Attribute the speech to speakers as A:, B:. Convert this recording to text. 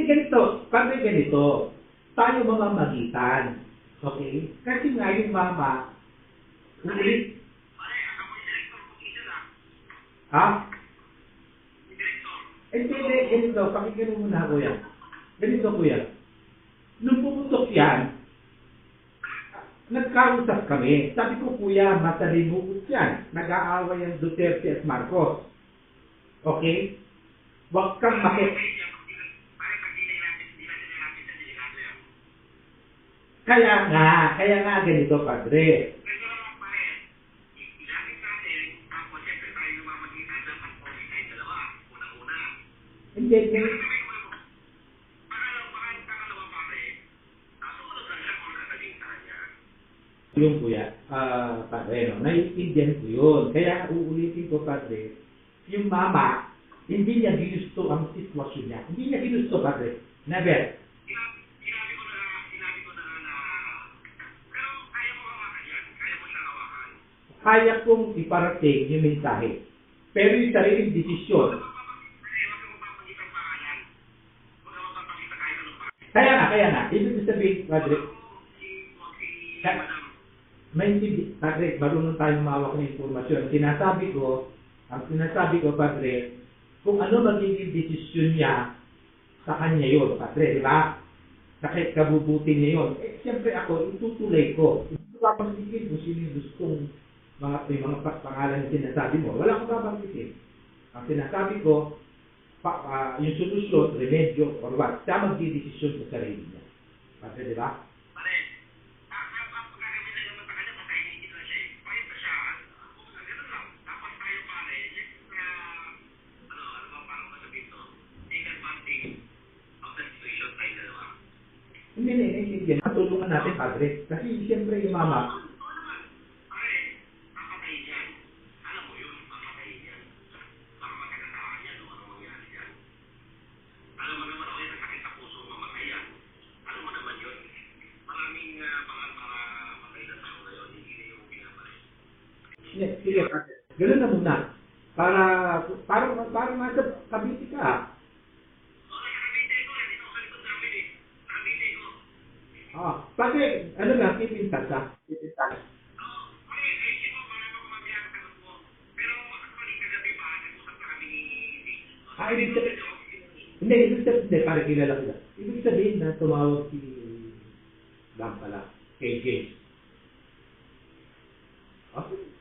A: ganito. Pag ganito, tayo mamamagitan. Okay? Kasi nga yung mama, ulit. Ha? Hindi, ganito. Pakinggan mo muna, kuya. Ganito, kuya. Nung pumutok yan, nagkausap kami. Sabi ko, kuya, masalimuot yan. Nag-aaway ang Duterte at Marcos. Okay? Huwag kang kaya nga ganito, padre. Hindi, yung kuya, padre, no? Naiintindihan ko yun. Kaya uulitin ko, padre, yung mama, hindi niya ginusto ang sitwasyon niya. Hindi niya ginusto, padre. Never. Kaya kong iparating yung mensahe. Pero yung sariling desisyon. Kaya nga. Ibig sabihin, padre, padre, marunong tayong mawak ng informasyon. Ang sinasabi ko, padre, kung ano magiging desisyon niya, sa kanya yun, padre, di ba? Kahit kabubuti niya yun. Siyempre ako, itutulay ko. Hindi ko papanggitin kung sino yung gustong mga pangalan na sinasabi mo. Wala akong papanggitin. Ang sinasabi ko, yung solusyon, remedyo, or what, siya magdidesisyon sa sarili niya. Padre, di ba? Hindi. Tulungan natin, padre. Kasi siyempre yung mama. Sige, padre. Ganun na muna. Para nasa Cavite ka. Padre, ano nga, pipintas ha? Pipintas. Ibig sabihin, para kilala ko. Ibig sabihin na tumawag si Bang pala, KJ. Okay.